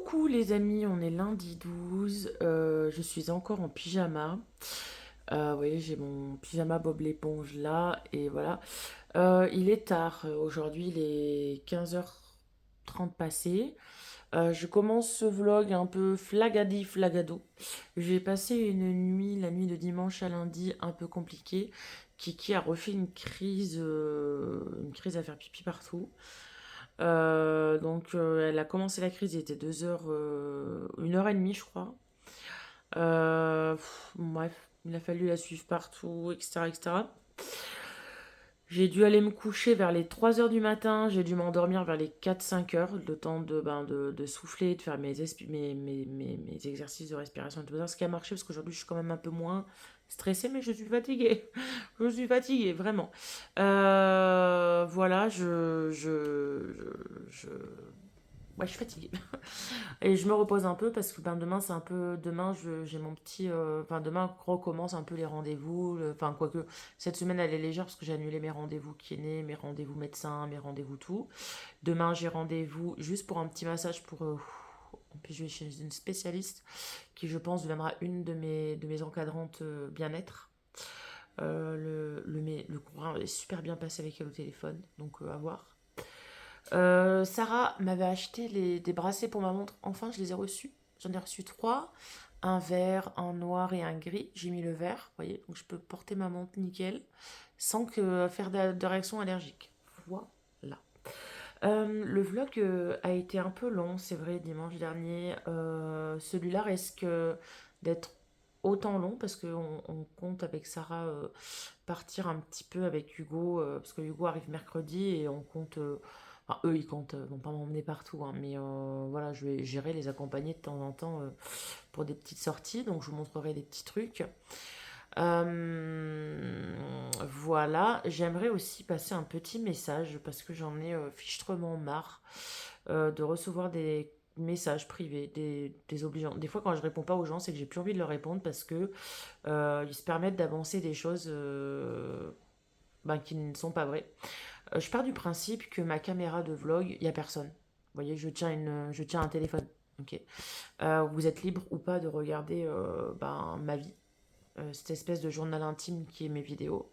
Coucou les amis, on est lundi 12. Je suis encore en pyjama. Vous voyez, j'ai mon pyjama Bob l'éponge là, et voilà. Il est tard, aujourd'hui il est 15h30 passé. Je commence ce vlog un peu flagadi flagado. J'ai passé une nuit, la nuit de dimanche à lundi, un peu compliquée. Kiki a refait une crise à faire pipi partout. Elle a commencé la crise, il était 2 heures, 1h30 je crois. Bref, il a fallu la suivre partout, etc., etc. J'ai dû aller me coucher vers les 3 heures du matin, j'ai dû m'endormir vers les 4-5 heures, le temps de souffler, de faire mes exercices de respiration et tout ça, ce qui a marché parce qu'aujourd'hui je suis quand même un peu moins stressée, mais je suis fatiguée. Je suis fatiguée, vraiment. Voilà, ouais, je suis fatiguée. Et je me repose un peu parce que demain, c'est un peu. Demain, j'ai mon petit. Enfin, demain, recommence un peu les rendez-vous. Enfin, quoique, cette semaine, elle est légère parce que j'ai annulé mes rendez-vous kiné, mes rendez-vous médecin, mes rendez-vous tout. Demain, j'ai rendez-vous juste pour un petit massage pour. Puis je vais chez une spécialiste qui, je pense, deviendra une de mes encadrantes bien-être. Le courant est super bien passé avec elle au téléphone, donc à voir. Sarah m'avait acheté des bracelets pour ma montre. Enfin, je les ai reçus. J'en ai reçu trois. Un vert, un noir et un gris. J'ai mis le vert, vous voyez. Donc je peux porter ma montre nickel sans faire de réaction allergique. Voilà. Le vlog a été un peu long, c'est vrai, dimanche dernier. Celui-là risque d'être autant long parce qu'on compte avec Sarah partir un petit peu avec Hugo, parce que Hugo arrive mercredi et on compte. Enfin, eux, ils comptent, vont pas m'emmener partout, hein, mais voilà, je vais gérer, les accompagner de temps en temps pour des petites sorties, donc je vous montrerai des petits trucs. Voilà, j'aimerais aussi passer un petit message parce que j'en ai fichtrement marre de recevoir des messages privés, des obligeants. Des fois, quand je réponds pas aux gens, c'est que j'ai plus envie de leur répondre parce que ils se permettent d'avancer des choses qui ne sont pas vraies. Je pars du principe que ma caméra de vlog, il y a personne. Vous voyez, je tiens un téléphone. Ok. Vous êtes libre ou pas de regarder ma vie, cette espèce de journal intime qui est mes vidéos.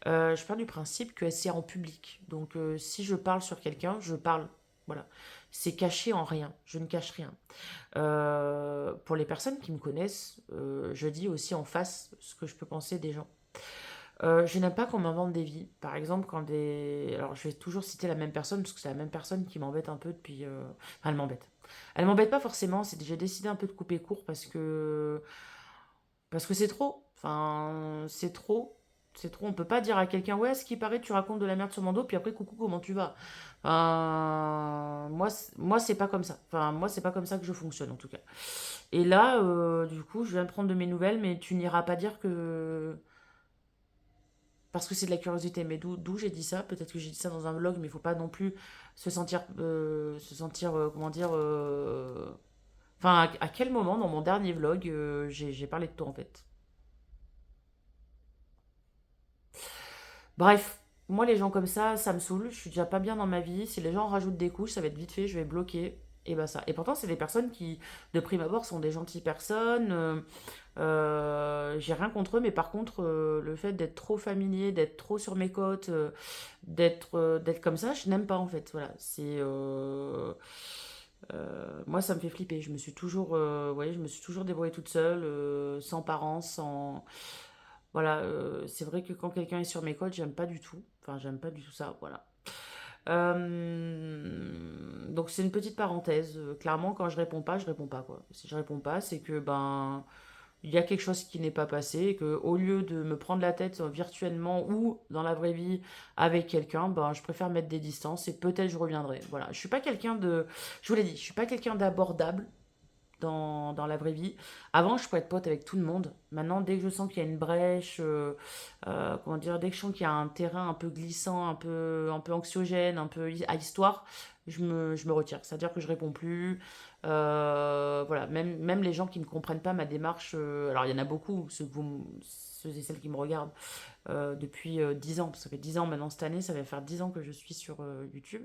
Je pars du principe que c'est en public. Donc si je parle sur quelqu'un, je parle. Voilà. C'est caché en rien. Je ne cache rien. Pour les personnes qui me connaissent, je dis aussi en face ce que je peux penser des gens. Je n'aime pas qu'on m'invente des vies. Par exemple, quand des. Alors, je vais toujours citer la même personne, parce que c'est la même personne qui m'embête un peu depuis. Enfin, elle m'embête. Elle m'embête pas forcément, j'ai décidé un peu de couper court parce que. Parce que c'est trop. Enfin, c'est trop. C'est trop. On peut pas dire à quelqu'un, ouais, ce qui paraît, tu racontes de la merde sur mon dos, puis après, coucou, comment tu vas? Enfin, moi, c'est pas comme ça. Enfin, moi, c'est pas comme ça que je fonctionne, en tout cas. Et là, du coup, je viens de prendre de mes nouvelles, mais tu n'iras pas dire que parce que c'est de la curiosité. Mais d'où j'ai dit ça? Peut-être que j'ai dit ça dans un vlog, mais il faut pas non plus se sentir, comment dire. Enfin, à quel moment dans mon dernier vlog j'ai parlé de toi en fait? Bref, moi les gens comme ça me saoule. Je suis déjà pas bien dans ma vie. Si les gens rajoutent des couches, ça va être vite fait. Je vais bloquer. Et bah ça. Et pourtant, c'est des personnes qui, de prime abord, sont des gentilles personnes. J'ai rien contre eux, mais par contre, le fait d'être trop familier, d'être trop sur mes côtes, d'être comme ça, je n'aime pas en fait. Voilà, moi, ça me fait flipper. Vous voyez, je me suis toujours débrouillée toute seule, sans parents, sans. Voilà, c'est vrai que quand quelqu'un est sur mes côtes, j'aime pas du tout. Enfin, j'aime pas du tout ça. Voilà. Donc c'est une petite parenthèse. Clairement, quand je réponds pas, je réponds pas quoi. Si je réponds pas, c'est que il y a quelque chose qui n'est pas passé et que au lieu de me prendre la tête virtuellement ou dans la vraie vie avec quelqu'un, je préfère mettre des distances et peut-être je reviendrai. Voilà, je suis pas quelqu'un de, je vous l'ai dit, je suis pas quelqu'un d'abordable dans la vraie vie. Avant, je pouvais être pote avec tout le monde. Maintenant, dès que je sens qu'il y a une brèche, comment dire, dès que je sens qu'il y a un terrain un peu glissant, un peu anxiogène, un peu à histoire, je me retire. C'est-à-dire que je réponds plus. Voilà, même les gens qui ne comprennent pas ma démarche, alors il y en a beaucoup, ceux et celles qui me regardent depuis 10 ans, parce que ça fait 10 ans maintenant cette année, ça va faire 10 ans que je suis sur YouTube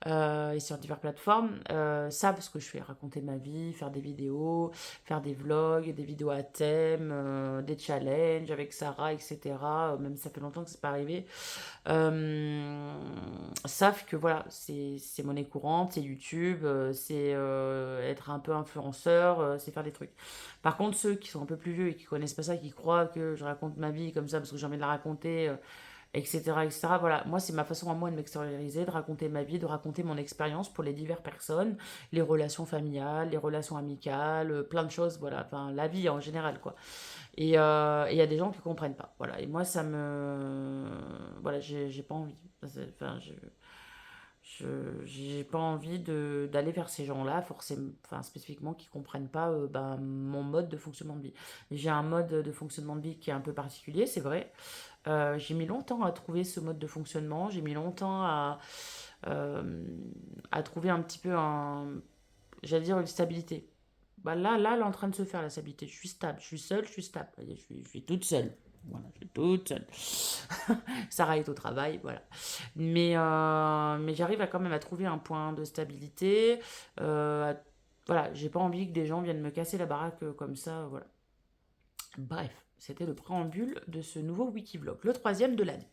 et sur diverses plateformes. Ça, parce que je fais raconter ma vie, faire des vidéos, faire des vlogs, des vidéos à thème, des challenges avec Sarah, etc. Même si ça fait longtemps que c'est pas arrivé. Euh, Savent que voilà, c'est monnaie courante, c'est YouTube, c'est être un peu influenceur, c'est faire des trucs. Par contre, ceux qui sont un peu plus vieux et qui connaissent pas ça, qui croient que je raconte ma vie comme ça parce que j'ai envie de la raconter, etc., etc. Voilà, moi, c'est ma façon à moi de m'extérioriser, de raconter ma vie, de raconter mon expérience pour les diverses personnes, les relations familiales, les relations amicales, plein de choses, voilà, enfin, la vie en général, quoi. Et il y a des gens qui comprennent pas, voilà. Et moi, ça me... Voilà, j'ai pas envie. Enfin, j'ai pas envie d'aller vers ces gens-là, forcément, enfin, spécifiquement, qui comprennent pas ben, mon mode de fonctionnement de vie. J'ai un mode de fonctionnement de vie qui est un peu particulier, c'est vrai. J'ai mis longtemps à trouver ce mode de fonctionnement. J'ai mis longtemps euh, à trouver un petit peu j'allais dire une stabilité. Bah là, elle est en train de se faire la stabilité. Je suis stable, je suis seule, je suis stable. Je suis toute seule. Voilà, je suis toute seule. Sarah est au travail, voilà. Mais j'arrive à quand même à trouver un point de stabilité. Voilà, j'ai pas envie que des gens viennent me casser la baraque comme ça, voilà. Bref, c'était le préambule de ce nouveau Wikivlog, le troisième de l'année.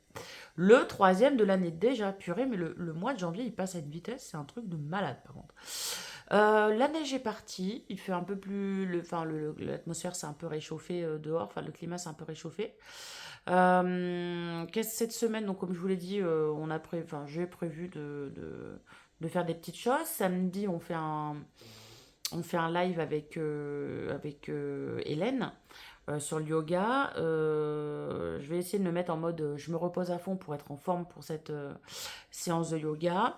Le troisième de l'année déjà, purée, mais le mois de janvier, il passe à une vitesse, c'est un truc de malade par contre. La neige est partie, il fait un peu plus... Enfin, l'atmosphère s'est un peu réchauffée dehors, enfin le climat s'est un peu réchauffé. Cette semaine, donc comme je vous l'ai dit, enfin, j'ai prévu de faire des petites choses. Samedi, on fait un live avec Hélène sur le yoga. Je vais essayer de me mettre en mode je me repose à fond pour être en forme pour cette séance de yoga.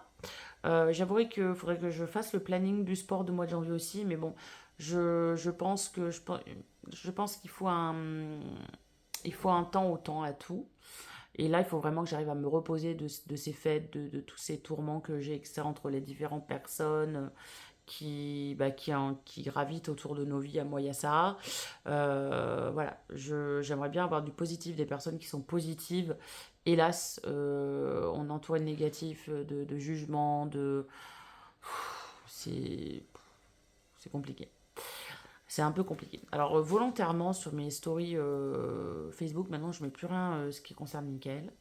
J'avouerai qu'il faudrait que je fasse le planning du sport de mois de janvier aussi, mais bon, je pense qu'il faut un temps au temps à tout. Et là, il faut vraiment que j'arrive à me reposer de ces fêtes, de tous ces tourments que j'ai, etc., entre les différentes personnes qui gravitent autour de nos vies à moi et à Sarah. Voilà, j'aimerais bien avoir du positif, des personnes qui sont positives. Hélas, on entoure le négatif de jugement, c'est c'est compliqué. C'est un peu compliqué. Alors, volontairement, sur mes stories Facebook, maintenant, je ne mets plus rien ce qui concerne Mickaël.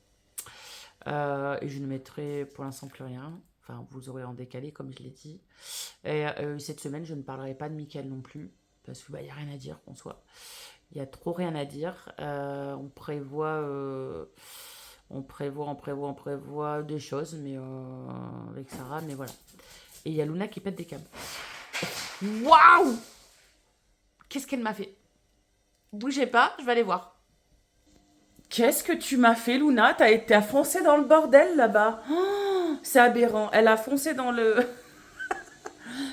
Et je ne mettrai pour l'instant plus rien. Enfin, vous aurez en décalé, comme je l'ai dit. Et cette semaine, je ne parlerai pas de Mickaël non plus. Parce qu'il n'y a rien à dire en soi. Il y a trop rien à dire. On prévoit des choses mais, avec Sarah, mais voilà. Et il y a Luna qui pète des câbles. Waouh! Qu'est-ce qu'elle m'a fait? Bougez pas, je vais aller voir. Qu'est-ce que tu m'as fait, Luna? T'as foncé dans le bordel là-bas. Oh, c'est aberrant. Elle a foncé dans le.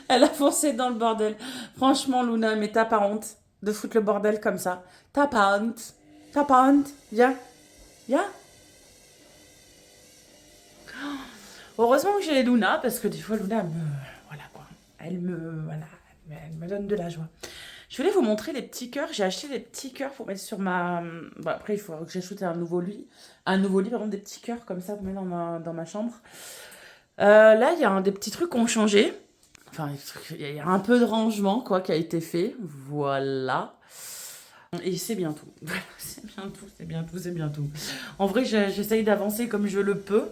Elle a foncé dans le bordel. Franchement, Luna, mais t'as pas honte de foutre le bordel comme ça. T'as pas honte. T'as pas honte. Viens. Viens. Heureusement que j'ai Luna, parce que des fois, Luna me. Voilà quoi. Elle me. Voilà. Elle me donne de la joie. Je voulais vous montrer les petits cœurs. J'ai acheté des petits cœurs pour mettre sur ma. Bon, après, il faudra que j'ajoute un nouveau lit. Un nouveau lit, par exemple, des petits cœurs comme ça pour mettre dans ma chambre. Là, il y a des petits trucs qui ont changé. Enfin, il y a un peu de rangement, quoi, qui a été fait. Voilà. Et c'est bien tout. C'est bien tout, c'est bien tout, c'est bien tout. En vrai, j'essaye d'avancer comme je le peux,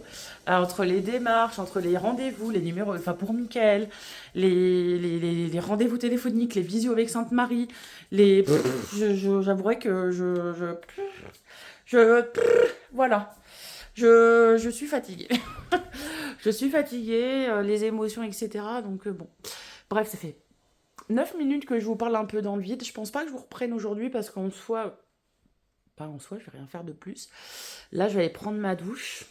entre les démarches, entre les rendez-vous, les numéros, enfin pour Mickaël, les rendez-vous téléphoniques, les visios avec Sainte-Marie, j'avouerais que voilà. Je suis fatiguée. Je suis fatiguée, les émotions, etc. Donc bon. Bref, ça fait 9 minutes que je vous parle un peu dans le vide. Je pense pas que je vous reprenne aujourd'hui parce qu'en soi, pas en soi, je vais rien faire de plus. Là, je vais aller prendre ma douche,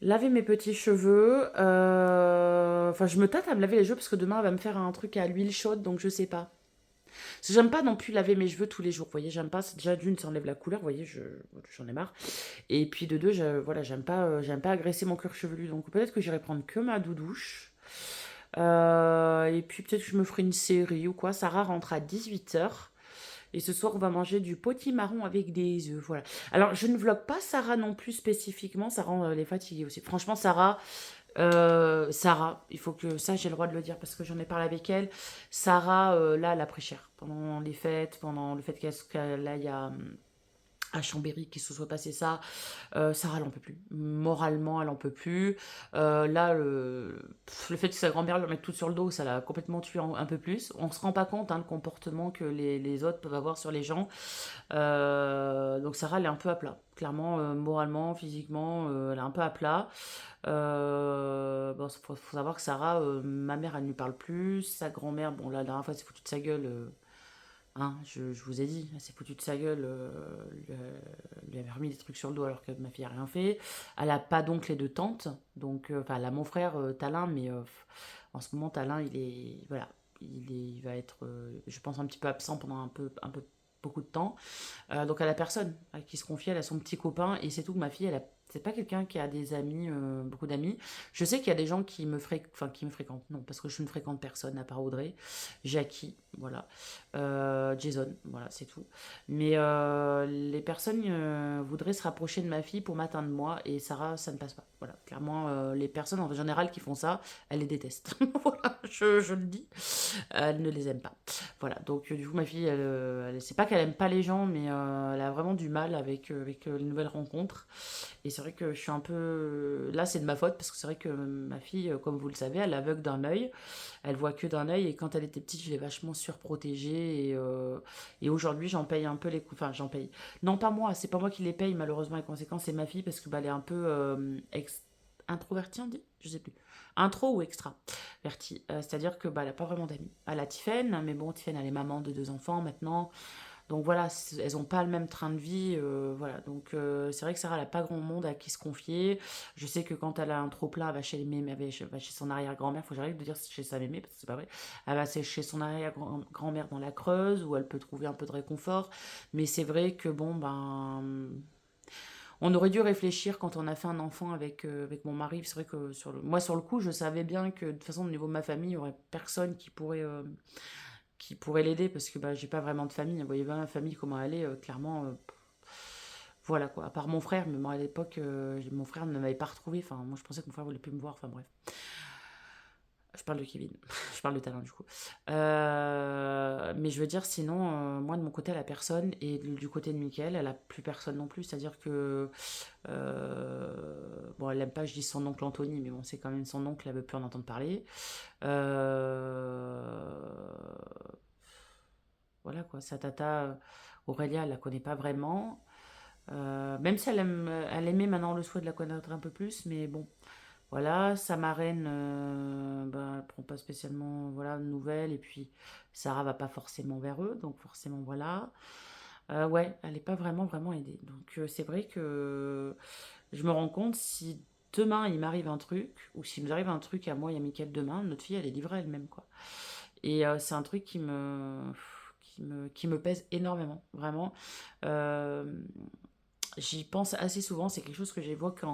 laver mes petits cheveux. Enfin, je me tâte à me laver les cheveux parce que demain, elle va me faire un truc à l'huile chaude, donc je sais pas. Parce que j'aime pas non plus laver mes cheveux tous les jours, vous voyez, j'aime pas, c'est déjà d'une, ça enlève la couleur, vous voyez, j'en ai marre. Et puis de deux, voilà, j'aime pas agresser mon cuir chevelu, donc peut-être que j'irai prendre que ma douche. Et puis peut-être que je me ferai une série ou quoi. Sarah rentre à 18h. Et ce soir, on va manger du potimarron avec des œufs. Voilà. Alors, je ne vlog pas Sarah non plus spécifiquement. Ça rend les fatigués aussi. Franchement, Sarah, il faut que ça, j'ai le droit de le dire parce que j'en ai parlé avec elle. Sarah, là, elle a pris cher pendant les fêtes, pendant le fait qu'elle aille à Chambéry, qu'il se soit passé ça. Sarah, elle en peut plus. Moralement, elle en peut plus. Là, le fait que sa grand-mère lui mette tout sur le dos, ça l'a complètement tué un peu plus. On se rend pas compte, hein, le comportement que les autres peuvent avoir sur les gens. Donc Sarah, elle est un peu à plat. Clairement, moralement, physiquement, elle est un peu à plat. Bon, faut savoir que Sarah, ma mère, elle ne lui parle plus. Sa grand-mère, bon, là, la dernière fois, elle s'est foutue de sa gueule. Hein, je vous ai dit, elle s'est foutue de sa gueule, lui avait remis des trucs sur le dos alors que ma fille a rien fait. Elle a pas d'oncle et de tante, donc enfin elle a mon frère Talin, mais en ce moment Talin voilà, il va être, je pense un petit peu absent pendant un peu beaucoup de temps. Donc elle a personne à qui se confier, elle a son petit copain et c'est tout. Ma fille, c'est pas quelqu'un qui a des amis, beaucoup d'amis. Je sais qu'il y a des gens qui me fréquentent, non, parce que je ne fréquente personne à part Audrey, Jackie, voilà, Jason, voilà, c'est tout. Mais les personnes voudraient se rapprocher de ma fille pour m'atteindre moi et Sarah, ça ne passe pas. Voilà, clairement, les personnes en général qui font ça, elle les déteste. Voilà, je le dis, elle ne les aime pas. Voilà, donc du coup, ma fille, c'est pas qu'elle aime pas les gens, mais elle a vraiment du mal avec les nouvelles rencontres. Et c'est vrai que je suis un peu. Là, c'est de ma faute, parce que c'est vrai que ma fille, comme vous le savez, elle est aveugle d'un œil. Elle voit que d'un œil, et quand elle était petite, je l'ai vachement surprotégée. Et aujourd'hui, j'en paye un peu les coups. Enfin, j'en paye. Non, pas moi, c'est pas moi qui les paye, malheureusement, les conséquences, c'est ma fille, parce que bah, elle est un peu introvertie, on dit? Je sais plus. Intro ou extravertie. C'est-à-dire que bah, elle a pas vraiment d'amis. Elle a Tiffaine, mais bon, Tiffaine, elle est maman de 2 enfants maintenant. Donc voilà, elles n'ont pas le même train de vie. Voilà. Donc c'est vrai que Sarah n'a pas grand monde à qui se confier. Je sais que quand elle a un trop plein, elle va chez, elle va chez son arrière-grand-mère. Il faut que j'arrête de dire chez sa mémé, parce que c'est pas vrai. Elle va chez son arrière-grand-mère dans la Creuse, où elle peut trouver un peu de réconfort. Mais c'est vrai que bon, ben. On aurait dû réfléchir quand on a fait un enfant avec mon mari. C'est vrai que moi, sur le coup, je savais bien que de toute façon, au niveau de ma famille, il n'y aurait personne qui pourrait l'aider parce que bah, j'ai pas vraiment de famille. Vous voyez bien ma famille, comment elle est, clairement. Voilà quoi. À part mon frère, mais moi à l'époque, mon frère ne m'avait pas retrouvé. Enfin, moi je pensais que mon frère voulait plus me voir. Enfin bref. Je parle de Kevin. Je parle de Talent du coup. Mais je veux dire, sinon, moi de mon côté, elle a personne. Et du côté de Mickaël, elle a plus personne non plus. C'est-à-dire que. Bon, elle aime pas, je dis son oncle Anthony, mais bon, c'est quand même son oncle, elle veut plus en entendre parler. Voilà quoi, sa tata Aurélia, elle la connaît pas vraiment. Même si elle aimait maintenant le souhait de la connaître un peu plus, mais bon, voilà, sa marraine, ben, elle prend pas spécialement voilà, de nouvelles, et puis Sarah va pas forcément vers eux, donc forcément voilà. Ouais, elle est pas vraiment vraiment aidée. Donc c'est vrai que je me rends compte si demain il m'arrive un truc, ou s'il nous arrive un truc à moi et à Mickaël demain, notre fille elle est livrée à elle-même quoi. Et c'est un truc qui me pèse énormément, vraiment. Euh, J'y pense assez souvent, c'est quelque chose que j'évoque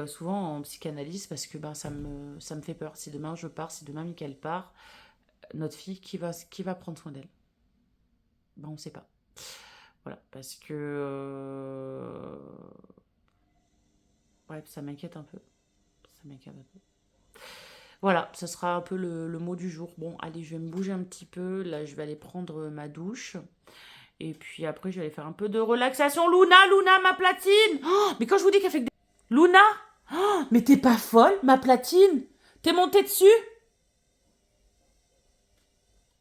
souvent en psychanalyse parce que ben, ça me fait peur. Si demain je pars, si demain Mickaël part, notre fille, qui va prendre soin d'elle? Ben, on ne sait pas. Voilà, parce que ouais, ça m'inquiète un peu. Ça m'inquiète un peu. Voilà, ce sera un peu le mot du jour. Bon, allez, je vais me bouger un petit peu. Là, je vais aller prendre ma douche. Et puis après, je vais aller faire un peu de relaxation. Luna, ma platine! Oh, mais quand je vous dis qu'elle fait que Luna! Oh, mais t'es pas folle, ma platine? T'es montée dessus?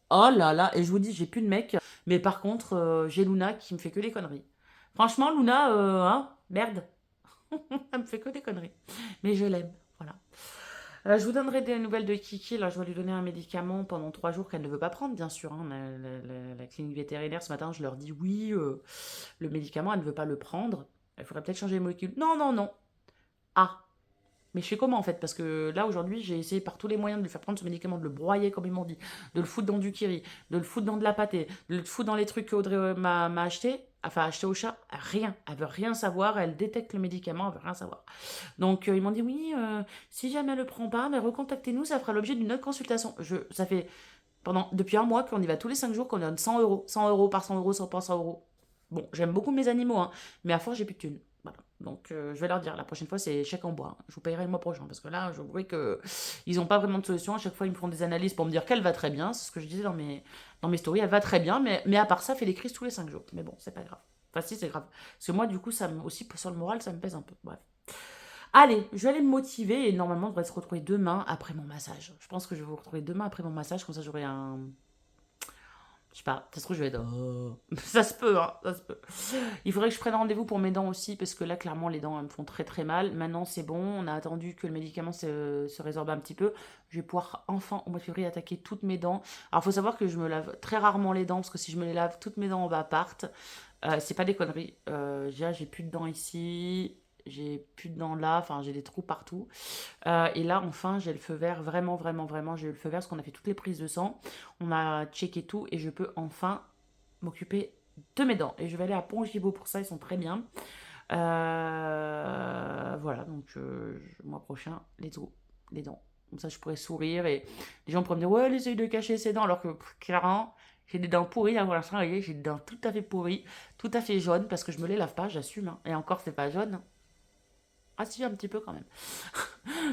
Oh là là, et je vous dis, j'ai plus de mec. Mais par contre, j'ai Luna qui me fait que des conneries. Franchement, Luna, hein, merde. Elle me fait que des conneries. Mais je l'aime, voilà. Je vous donnerai des nouvelles de Kiki. Là, je vais lui donner un médicament pendant 3 jours qu'elle ne veut pas prendre, bien sûr, hein. La clinique vétérinaire, ce matin, je leur dis oui, le médicament, elle ne veut pas le prendre. Il faudrait peut-être changer les molécules. Non, non, non. Ah, mais je fais comment en fait? Parce que là aujourd'hui, j'ai essayé par tous les moyens de lui faire prendre ce médicament, de le broyer comme ils m'ont dit, de le foutre dans du kiri, de le foutre dans de la pâtée, de le foutre dans les trucs qu'Audrey m'a acheté, enfin acheté au chat. Rien. Elle veut rien savoir, elle détecte le médicament, elle veut rien savoir. Donc ils m'ont dit oui, si jamais elle le prend pas, mais recontactez-nous, ça fera l'objet d'une autre consultation. Ça fait Depuis un mois qu'on y va tous les 5 jours, qu'on donne 100 euros. 100 euros par 100 euros, 100 par 100 euros. Bon, j'aime beaucoup mes animaux, hein, mais à force, j'ai plus de thunes. Voilà. Donc, je vais leur dire, la prochaine fois, c'est chèque en bois, hein. Je vous payerai le mois prochain. Parce que là, je vois que ils n'ont pas vraiment de solution. À chaque fois, ils me font des analyses pour me dire qu'elle va très bien. C'est ce que je disais dans mes stories. Elle va très bien, mais à part ça, elle fait des crises tous les 5 jours. Mais bon, c'est pas grave. Enfin, si, c'est grave. Parce que moi, du coup, aussi, sur le moral, ça me pèse un peu. Bref. Allez, je vais aller me motiver et normalement, on devrait se retrouver demain après mon massage. Je pense que je vais vous retrouver demain après mon massage, comme ça j'aurai un. Je sais pas, ça se trouve, je vais être. Oh. Ça se peut, hein, ça se peut. Il faudrait que je prenne rendez-vous pour mes dents aussi, parce que là, clairement, les dents, elles me font très très mal. Maintenant, c'est bon, on a attendu que le médicament se résorbe un petit peu. Je vais pouvoir enfin, au mois de février, attaquer toutes mes dents. Alors, il faut savoir que je me lave très rarement les dents, parce que si je me les lave, toutes mes dents en bas partent. C'est pas des conneries. Déjà, j'ai plus de dents ici. J'ai plus de dents là, enfin j'ai des trous partout. Et là, enfin, j'ai le feu vert, vraiment, vraiment, vraiment, j'ai eu le feu vert parce qu'on a fait toutes les prises de sang. On a checké tout et je peux enfin m'occuper de mes dents. Et je vais aller à Pont-Gibaud pour ça, ils sont très bien. Voilà, donc le mois prochain, les dents. Comme ça, je pourrais sourire et les gens pourraient me dire, ouais, elle essaye de cacher ses dents, alors que clairement, j'ai des dents pourries, hein, pour l'instant, vous voyez, j'ai des dents tout à fait pourries, tout à fait jaunes, parce que je me les lave pas, j'assume, hein. Et encore, c'est pas jaune. Ah si, un petit peu quand même.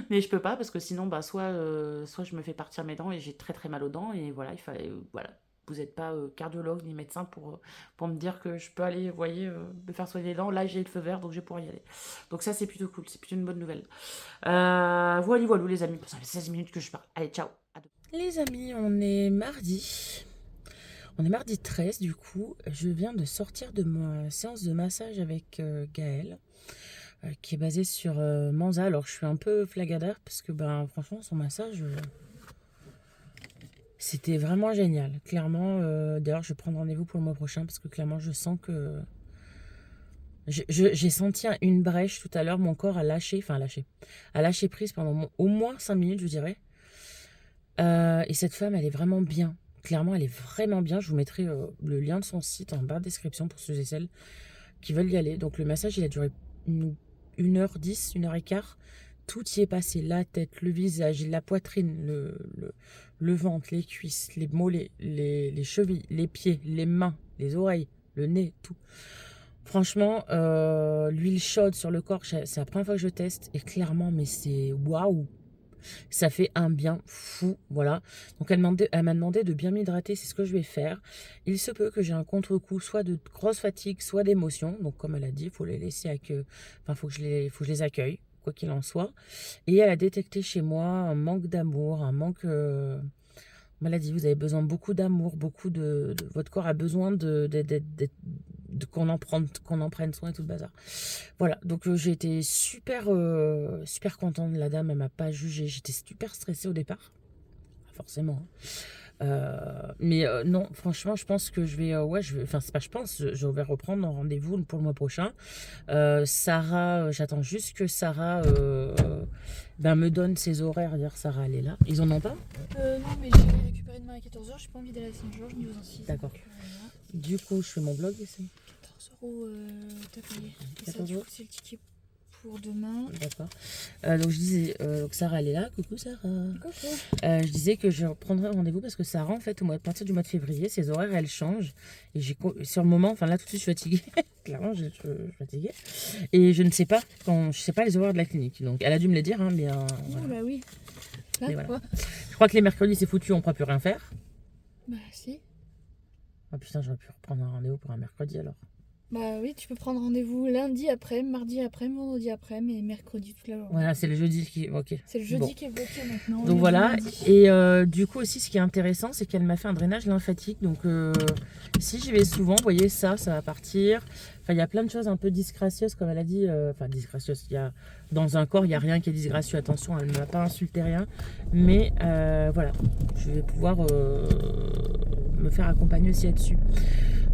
Mais je peux pas parce que sinon, bah, soit je me fais partir mes dents et j'ai très très mal aux dents. Et voilà, il fallait. Voilà. Vous n'êtes pas cardiologue ni médecin pour me dire que je peux aller, vous voyez, me faire soigner les dents. Là, j'ai le feu vert, donc je vais pouvoir y aller. Donc ça, c'est plutôt cool. C'est plutôt une bonne nouvelle. Voilà, les amis. Ça fait 16 minutes que je parle. Allez, ciao. À demain. Les amis, on est mardi. On est mardi 13 du coup. Je viens de sortir de ma séance de massage avec Gaël, qui est basée sur Manza. Alors je suis un peu flagadaire parce que franchement son massage, c'était vraiment génial. Clairement, d'ailleurs je vais prendre rendez-vous pour le mois prochain parce que clairement je sens que... J'ai senti une brèche tout à l'heure, mon corps a lâché prise pendant au moins 5 minutes je dirais. Et cette femme, elle est vraiment bien. Clairement, elle est vraiment bien. Je vous mettrai le lien de son site en barre de description pour ceux et celles qui veulent y aller. Donc le massage, il a duré 1h10, 1h15. Tout y est passé. La tête, le visage, la poitrine, le ventre, les cuisses, les mollets, les chevilles, les pieds, les mains, les oreilles, le nez, tout. Franchement, l'huile chaude sur le corps, c'est la première fois que je teste. Et clairement, mais c'est waouh! Ça fait un bien fou, voilà. Donc elle m'a demandé de bien m'hydrater, c'est ce que je vais faire. Il se peut que j'ai un contre-coup, soit de grosse fatigue, soit d'émotion. Donc comme elle a dit, il faut les laisser faut que je les accueille, quoi qu'il en soit. Et elle a détecté chez moi un manque d'amour, un manque... Elle a dit, vous avez besoin de beaucoup d'amour, votre corps a besoin qu'on en prenne soin et tout le bazar. Voilà, donc j'ai été super contente. La dame, elle m'a pas jugée. J'étais super stressée au départ, forcément. Mais non, franchement, je pense que je vais je vais reprendre un rendez-vous pour le mois prochain. Sarah, j'attends juste que Sarah me donne ses horaires. D'ailleurs, Sarah, elle est là. Ils en ont pas? Non, mais j'ai récupéré demain à 14h. J'ai pas envie d'aller à Saint-Georges ni aux Ancises. D'accord. Voilà. Du coup, je fais mon blog ici. 14 € t'as payé. Et 14 ça, du euros. coup, c'est le ticket pour demain. D'accord. Donc je disais, donc Sarah, elle est là. Coucou Sarah. Coucou. Je disais que je prendrai rendez-vous parce que Sarah, en fait, à partir du mois de février, ses horaires, elles changent. Et sur le moment, enfin là, tout de suite, je suis fatiguée. Clairement, je suis fatiguée. Et je ne sais pas, les horaires de la clinique. Donc, elle a dû me les dire, hein, mais Oh, voilà. bah oui. Là, Mais voilà. quoi. Je crois que les mercredis, c'est foutu, on ne pourra plus rien faire. Bah, si. Ah putain, j'aurais pu reprendre un rendez-vous pour un mercredi alors. Bah oui, tu peux prendre rendez-vous lundi après, mardi après, vendredi après, mais mercredi toute la journée. Voilà, c'est le jeudi qui... Ok. C'est le jeudi Bon. qui est bloqué maintenant. Donc voilà, lundi. et du coup aussi ce qui est intéressant c'est qu'elle m'a fait un drainage lymphatique, donc si j'y vais souvent, vous voyez ça va partir. Enfin il y a plein de choses un peu disgracieuses comme elle a dit, disgracieuses, dans un corps il n'y a rien qui est disgracieux, attention, elle ne m'a pas insulté rien, mais voilà, je vais pouvoir me faire accompagner aussi là-dessus.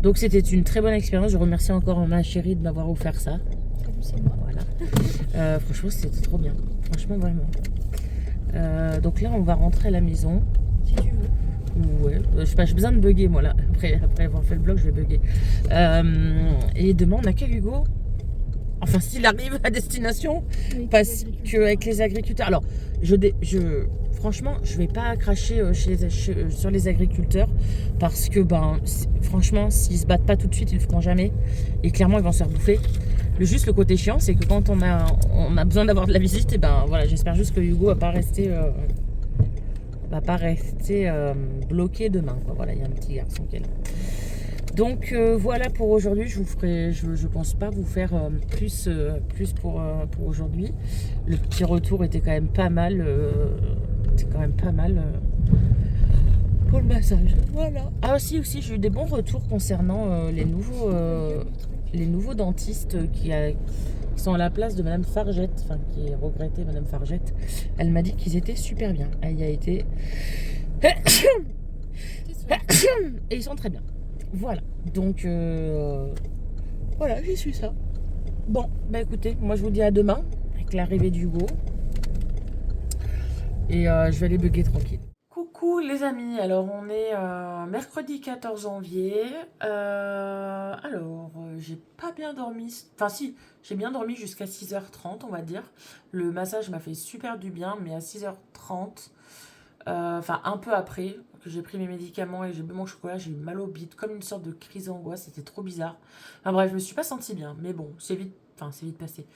Donc c'était une très bonne expérience, je remercie encore ma chérie de m'avoir offert ça. Salut, c'est moi. Voilà. Franchement c'était trop bien, franchement vraiment. Donc là on va rentrer à la maison. Si tu veux. Ouais, je sais pas, j'ai besoin de bugger moi là. Après avoir fait le vlog, je vais bugger. Et demain on accueille Hugo. Enfin s'il arrive à destination, Avec parce qu'avec les agriculteurs. Alors, franchement, je vais pas cracher sur les agriculteurs parce que, franchement, s'ils se battent pas tout de suite, ils le feront jamais. Et clairement, ils vont se faire bouffer. Juste le côté chiant, c'est que quand on a besoin d'avoir de la visite, et voilà, j'espère juste que Hugo va pas rester bloqué demain, quoi. Voilà, il y a un petit garçon qui est là. Donc voilà pour aujourd'hui. Je pense pas vous faire plus pour aujourd'hui. Le petit retour était quand même pas mal. Pour le massage. Voilà. Ah aussi j'ai eu des bons retours concernant les nouveaux dentistes qui sont à la place de Madame Fargette, enfin qui est regrettée Madame Fargette. Elle m'a dit qu'ils étaient super bien. Elle y a été. Et ils sont très bien. Voilà. Donc voilà, j'y suis ça. Bon, écoutez, moi je vous dis à demain avec l'arrivée d'Hugo. Et je vais aller bugger tranquille. Coucou les amis, alors on est mercredi 14 janvier. J'ai pas bien dormi. Enfin si, j'ai bien dormi jusqu'à 6h30 on va dire. Le massage m'a fait super du bien, mais à 6h30, enfin un peu après que j'ai pris mes médicaments et j'ai bu mon chocolat, j'ai eu mal au bide, comme une sorte de crise d'angoisse, c'était trop bizarre. Enfin bref, je me suis pas sentie bien, mais bon, c'est vite passé.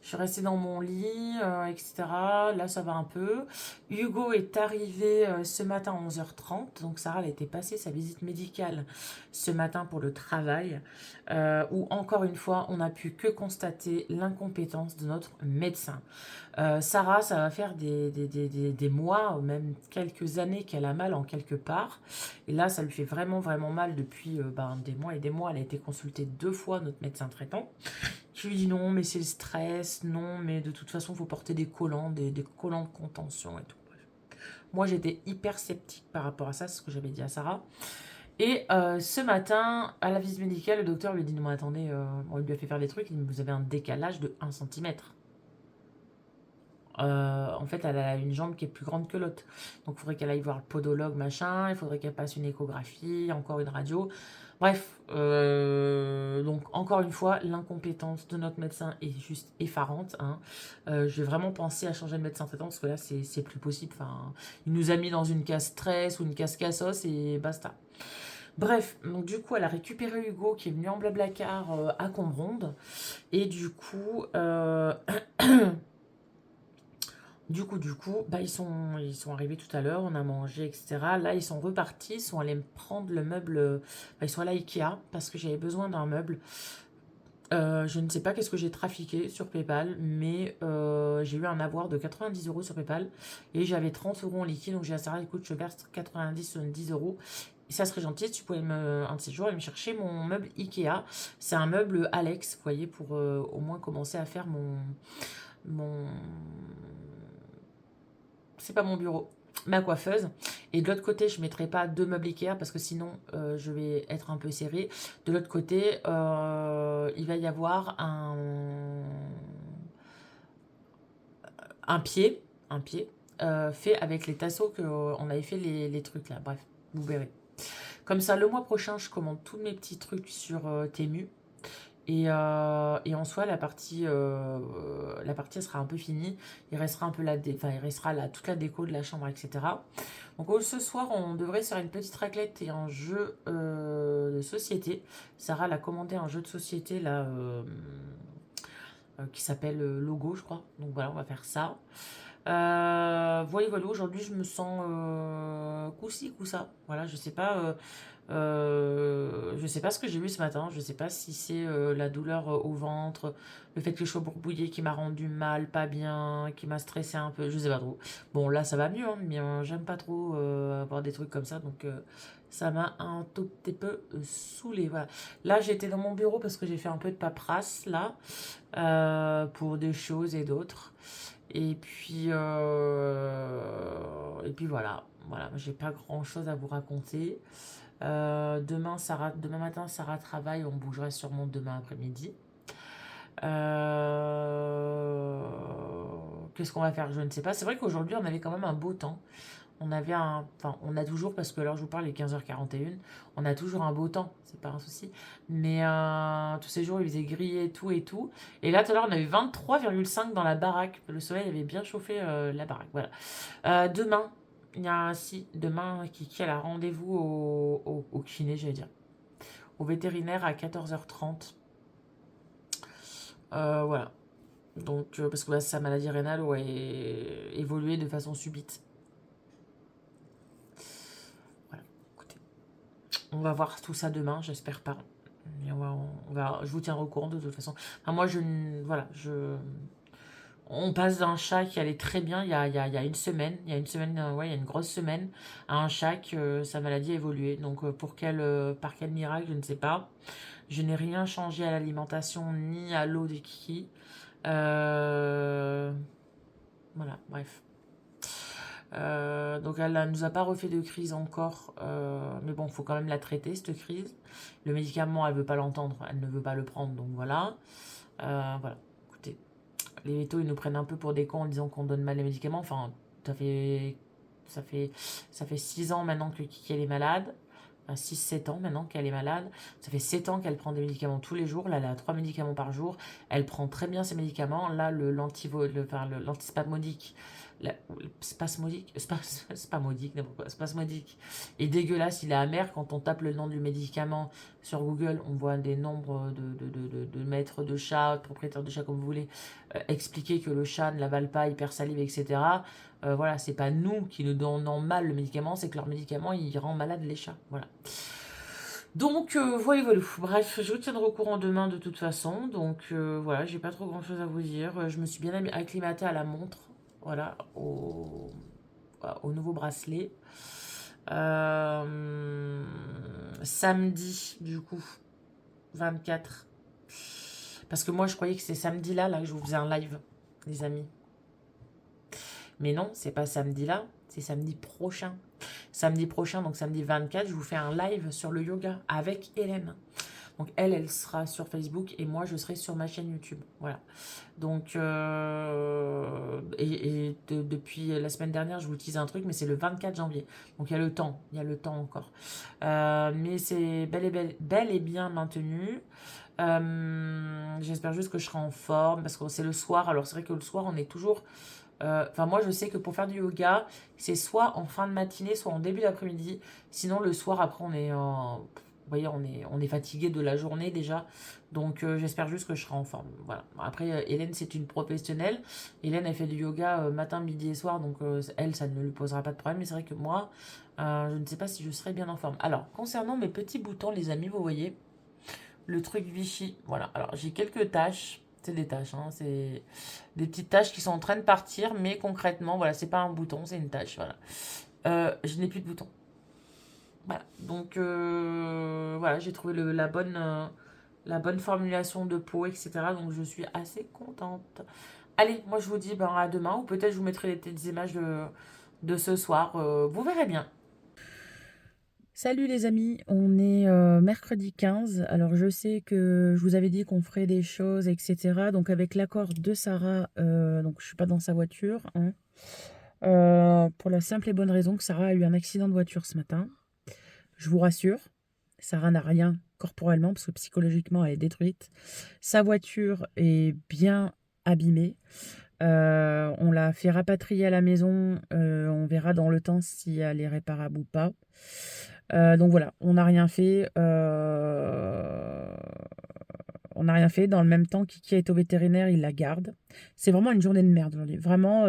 Je suis restée dans mon lit, etc. Là, ça va un peu. Hugo est arrivé ce matin à 11h30. Donc, Sarah, elle était passée sa visite médicale ce matin pour le travail. Où, encore une fois, on n'a pu que constater l'incompétence de notre médecin. Sarah, ça va faire des mois, même quelques années qu'elle a mal en quelque part. Et là, ça lui fait vraiment, vraiment mal depuis des mois et des mois. Elle a été consultée 2 fois, notre médecin traitant. Je lui dis non, mais c'est le stress, non, mais de toute façon, il faut porter des collants, des collants de contention et tout. Bref. Moi, j'étais hyper sceptique par rapport à ça, c'est ce que j'avais dit à Sarah. Et ce matin, à la visite médicale, le docteur lui dit non, mais attendez, on lui a fait faire des trucs, il dit, vous avez un décalage de 1 cm. En fait, elle a une jambe qui est plus grande que l'autre. Donc, il faudrait qu'elle aille voir le podologue, machin. Il faudrait qu'elle passe une échographie, encore une radio. Bref, donc encore une fois, l'incompétence de notre médecin est juste effarante. Hein. Je vais vraiment penser à changer de médecin traitant parce que là, c'est plus possible. Enfin, il nous a mis dans une case stress ou une case cassos et basta. Bref, donc du coup, elle a récupéré Hugo qui est venu en blablacar à Combronde. Et du coup... Du coup, ils sont arrivés tout à l'heure, on a mangé, etc. Là, ils sont repartis, ils sont allés me prendre le meuble. Ils sont allés à Ikea parce que j'avais besoin d'un meuble. Je ne sais pas qu'est-ce que j'ai trafiqué sur PayPal, mais j'ai eu un avoir de 90 € sur PayPal et j'avais 30 € en liquide. Donc j'ai dit à Sarah, écoute, je verse 90 € et ça serait gentil si tu pouvais un de ces jours aller me chercher mon meuble Ikea. C'est un meuble Alex, vous voyez, pour au moins commencer à faire mon c'est pas mon bureau, ma coiffeuse. Et de l'autre côté, je ne mettrai pas 2 meubles Ikea parce que sinon, je vais être un peu serrée. De l'autre côté, il va y avoir un pied fait avec les tasseaux qu'on avait fait les trucs là. Bref, vous verrez. Comme ça, le mois prochain, je commande tous mes petits trucs sur Temu. Et en soi, la partie elle sera un peu finie. Il restera un peu toute la déco de la chambre, etc. Donc ce soir, on devrait se faire une petite raclette et un jeu de société. Sarah a commandé un jeu de société là qui s'appelle Logo, je crois. Donc voilà, on va faire ça. Voilà, aujourd'hui je me sens coup-ci, coup-ça. Voilà, je sais pas. Je sais pas ce que j'ai eu ce matin. Je sais pas si c'est la douleur au ventre, le fait que je sois bourbouillée qui m'a rendu mal, pas bien, qui m'a stressé un peu. Je sais pas trop. Bon, là ça va mieux, hein, mais j'aime pas trop avoir des trucs comme ça. Donc ça m'a un tout petit peu saoulée. Voilà. Là j'étais dans mon bureau parce que j'ai fait un peu de paperasse là pour des choses et d'autres. Et puis voilà. Voilà, j'ai pas grand chose à vous raconter. Demain matin, Sarah travaille, on bougerait sûrement demain après-midi. Qu'est-ce qu'on va faire? Je ne sais pas. C'est vrai qu'aujourd'hui, on avait quand même un beau temps. on avait enfin, on a toujours, parce que là, je vous parle, il est 15h41, on a toujours un beau temps, c'est pas un souci. Mais tous ces jours, il faisait gris et tout et tout. Et là, tout à l'heure, on avait 23,5 dans la baraque. Le soleil avait bien chauffé la baraque, voilà. Demain, demain, Kiki, elle a rendez-vous au kiné, j'allais dire. Au vétérinaire à 14h30. Voilà. Donc, parce que sa maladie rénale a évolué de façon subite. Voilà. Écoutez, on va voir tout ça demain, j'espère pas. Mais je vous tiendrai au courant de toute façon. Enfin, moi, voilà, on passe d'un chat qui allait très bien il y a une semaine, ouais, il y a une grosse semaine, à un chat que sa maladie a évolué. Donc, par quel miracle, je ne sais pas. Je n'ai rien changé à l'alimentation ni à l'eau des kikis. Voilà, bref. Donc elle ne nous a pas refait de crise encore, mais bon, il faut quand même la traiter, cette crise. Le médicament, elle veut pas l'entendre, elle ne veut pas le prendre, donc voilà. Voilà, écoutez, les vétos, ils nous prennent un peu pour des cons en disant qu'on donne mal les médicaments. Enfin, ça fait, ça fait, ça fait 6 ans maintenant que Kiki, elle est malade. Enfin, 6-7 ans maintenant qu'elle est malade. Ça fait 7 ans qu'elle prend des médicaments tous les jours. Là, elle a 3 médicaments par jour. Elle prend très bien ses médicaments. Là, l'antispasmodique, n'importe quoi, spasmodique est dégueulasse, il est amer. Quand on tape le nom du médicament sur Google, on voit des nombres de maîtres de chat, propriétaires de chat, comme vous voulez, expliquer que le chat ne l'avale pas, hyper salive, etc. Voilà, c'est pas nous qui nous donnons mal le médicament, c'est que leur médicament, il rend malade les chats. Voilà. Donc, voilà, voilà. Bref, je vous tiendrai au courant demain de toute façon. Donc, voilà, j'ai pas trop grand chose à vous dire. Je me suis bien acclimatée à la montre. Voilà, au nouveau bracelet. Samedi, du coup, 24. Parce que moi, je croyais que c'est samedi là que je vous faisais un live, les amis. Mais non, c'est pas samedi là, c'est samedi prochain. Samedi prochain, donc samedi 24, je vous fais un live sur le yoga avec Hélène. Donc elle sera sur Facebook et moi je serai sur ma chaîne YouTube. Voilà. Donc depuis la semaine dernière, je vous utilise un truc, mais c'est le 24 janvier. Donc il y a le temps encore. Mais c'est bel et bien maintenu. J'espère juste que je serai en forme parce que c'est le soir. Alors c'est vrai que le soir, on est toujours. Enfin, moi, je sais que pour faire du yoga, c'est soit en fin de matinée, soit en début d'après-midi. Sinon, le soir, après, vous voyez, on est fatigué de la journée déjà. Donc, j'espère juste que je serai en forme. Voilà. Après, Hélène, c'est une professionnelle. Hélène, elle fait du yoga matin, midi et soir. Donc, elle, ça ne lui posera pas de problème. Mais c'est vrai que moi, je ne sais pas si je serai bien en forme. Alors, concernant mes petits boutons, les amis, vous voyez, le truc Vichy. Voilà. Alors, j'ai quelques taches. C'est des taches, hein, c'est des petites taches qui sont en train de partir, mais concrètement, voilà, c'est pas un bouton, c'est une tache, voilà. Je n'ai plus de bouton. Voilà, donc voilà, j'ai trouvé la bonne formulation de peau, etc. Donc je suis assez contente. Allez, moi je vous dis ben, à demain, ou peut-être je vous mettrai des images de ce soir, vous verrez bien. Salut les amis, on est mercredi 15. Alors je sais que je vous avais dit qu'on ferait des choses, etc. Donc avec l'accord de Sarah, donc je suis pas dans sa voiture, hein, pour la simple et bonne raison que Sarah a eu un accident de voiture ce matin. Je vous rassure, Sarah n'a rien corporellement parce que psychologiquement elle est détruite. Sa voiture est bien abîmée. On l'a fait rapatrier à la maison. On verra dans le temps si elle est réparable ou pas. Donc voilà, on n'a rien fait. On n'a rien fait. Dans le même temps, Kiki est au vétérinaire, il la garde. C'est vraiment une journée de merde aujourd'hui. Vraiment,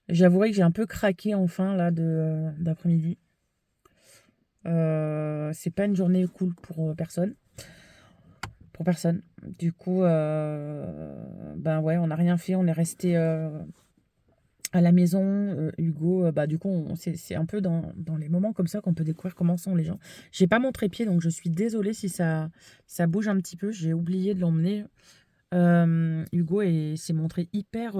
j'avouerai que j'ai un peu craqué enfin là d'après-midi. C'est pas une journée cool pour personne. Pour personne. Du coup, ben ouais, on n'a rien fait. On est resté à la maison. Hugo, bah du coup, c'est un peu dans les moments comme ça qu'on peut découvrir comment sont les gens. J'ai pas mon trépied, donc je suis désolée si ça bouge un petit peu. J'ai oublié de l'emmener. Hugo s'est montré hyper.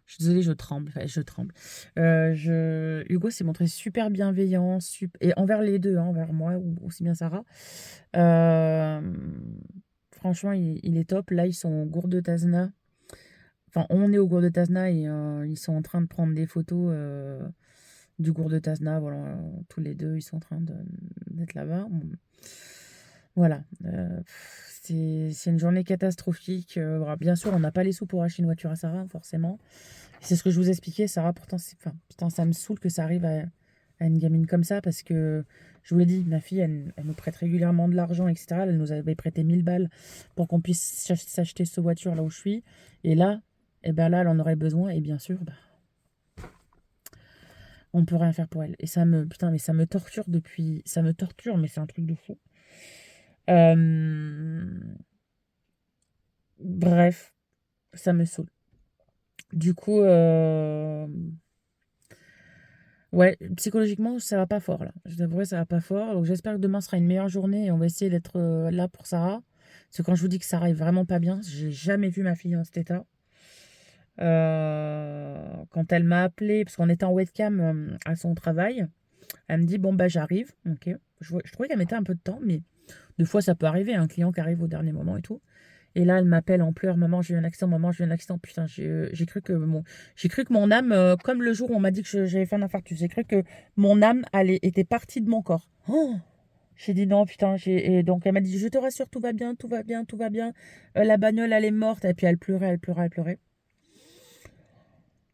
Je suis désolée, je tremble. Enfin, je tremble. Hugo s'est montré super bienveillant, et envers les deux, hein, envers moi ou aussi bien Sarah. Franchement, il est top. Là, ils sont au Gourde de Tazna Enfin, on est au gour de Tazna et ils sont en train de prendre des photos du gour de Tazna. Voilà, tous les deux, ils sont en train d'être là-bas. Voilà. C'est une journée catastrophique. Voilà, bien sûr, on n'a pas les sous pour acheter une voiture à Sarah, forcément. C'est ce que je vous expliquais, Sarah. Pourtant, enfin, putain, ça me saoule que ça arrive à une gamine comme ça parce que, je vous l'ai dit, ma fille, elle nous prête régulièrement de l'argent, etc. Elle nous avait prêté 1000 balles pour qu'on puisse s'acheter cette voiture là où je suis. Et là, eh ben là, elle en aurait besoin. Et bien sûr, bah, on peut rien faire pour elle. Et putain, mais ça me torture depuis. Ça me torture, mais c'est un truc de fou. Bref, ça me saoule. Du coup, ouais, psychologiquement, ça va pas fort là. Je t'avouerai, ça va pas fort. Donc j'espère que demain sera une meilleure journée et on va essayer d'être là pour Sarah. Parce que quand je vous dis que Sarah est vraiment pas bien, j'ai jamais vu ma fille dans cet état. Quand elle m'a appelé, parce qu'on était en webcam à son travail, elle me dit bon bah j'arrive. Ok. Je trouvais qu'elle mettait un peu de temps, mais des fois ça peut arriver, un client qui arrive au dernier moment et tout. Et là, elle m'appelle en pleurs, maman, j'ai eu un accident, maman, j'ai eu un accident. Putain, j'ai cru que mon âme, comme le jour où on m'a dit que j'avais fait un infarctus, j'ai cru que mon âme était partie de mon corps. Oh, j'ai dit non, putain. Et donc elle m'a dit, je te rassure, tout va bien, tout va bien, tout va bien. La bagnole, elle est morte. Et puis elle pleurait, elle pleurait, elle pleurait.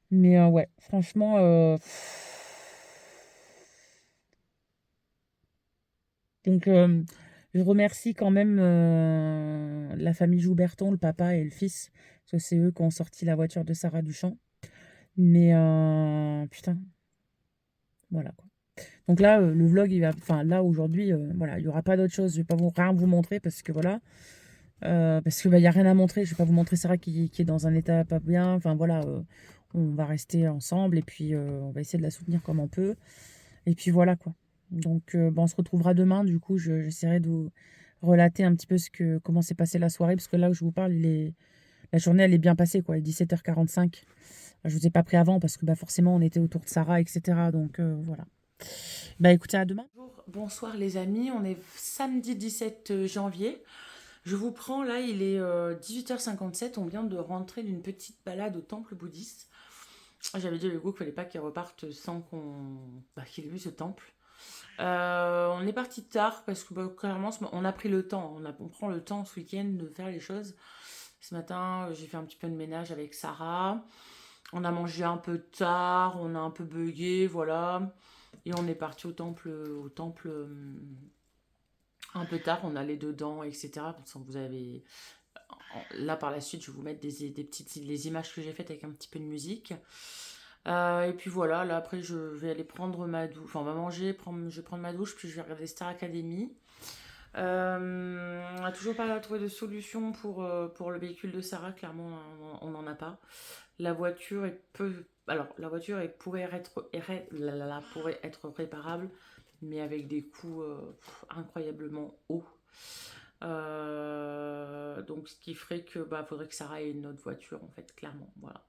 Mais ouais, franchement, donc je remercie quand même la famille Jouberton, le papa et le fils, parce que c'est eux qui ont sorti la voiture de Sarah Duchamp. Mais putain, voilà quoi. Donc là, le vlog, enfin là aujourd'hui, voilà, il y aura pas d'autre chose. Je vais pas rien vous montrer parce que voilà, parce que bah, il y a rien à montrer. Je vais pas vous montrer Sarah qui est dans un état pas bien. Enfin voilà, on va rester ensemble et puis on va essayer de la soutenir comme on peut. Et puis voilà quoi. Donc bon, on se retrouvera demain. Du coup, j'essaierai de vous relater un petit peu comment s'est passée la soirée parce que là où je vous parle, la journée elle est bien passée quoi. Il est 17h45. Je vous ai pas pris avant parce que bah, forcément on était autour de Sarah, etc. Donc voilà. Bah écoutez, à demain. Bonsoir les amis, on est samedi 17 janvier. Je vous prends là, il est 18h57, on vient de rentrer d'une petite balade au temple bouddhiste. J'avais dit à Hugo qu'il fallait pas qu'il reparte sans qu'il ait vu ce temple. On est parti tard parce que bah, clairement on a pris le temps, on prend le temps ce week-end de faire les choses. Ce matin j'ai fait un petit peu de ménage avec Sarah. On a mangé un peu tard, on a un peu bugué, voilà. Et on est parti un peu tard, on allait dedans, etc. Vous avez... Là, par la suite, je vais vous mettre les images que j'ai faites avec un petit peu de musique. Et puis voilà, là après, je vais aller prendre ma douche. Enfin, on va manger, je vais prendre ma douche, puis je vais regarder Star Academy. On n'a toujours pas trouvé de solution pour le véhicule de Sarah, clairement, on n'en a pas. La voiture est peu. Alors, la voiture pourrait être réparable, mais avec des coûts incroyablement hauts. Donc, ce qui ferait que faudrait que Sarah ait une autre voiture, en fait, clairement. Voilà.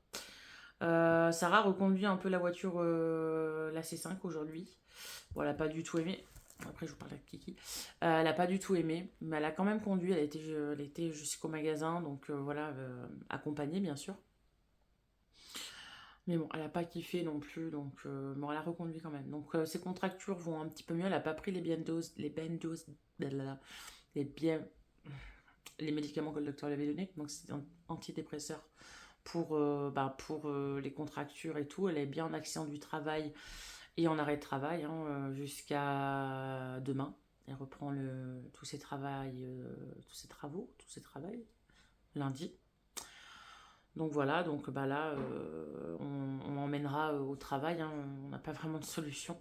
Sarah reconduit un peu la voiture, la C5 aujourd'hui. Bon, elle n'a pas du tout aimé. Après, je vous parle de Kiki. Elle n'a pas du tout aimé, mais elle a quand même conduit. Elle était jusqu'au magasin, donc voilà, accompagnée bien sûr. Mais bon, elle n'a pas kiffé non plus, donc bon, elle a reconduit quand même. Donc ses contractures vont un petit peu mieux. Elle n'a pas pris les les médicaments que le docteur lui avait donnés. Donc c'est un antidépresseur pour les contractures et tout. Elle est bien en accident du travail et en arrêt de travail jusqu'à demain. Elle reprend tous ses travaux lundi. Donc voilà, donc là, on emmènera au travail, on n'a pas vraiment de solution.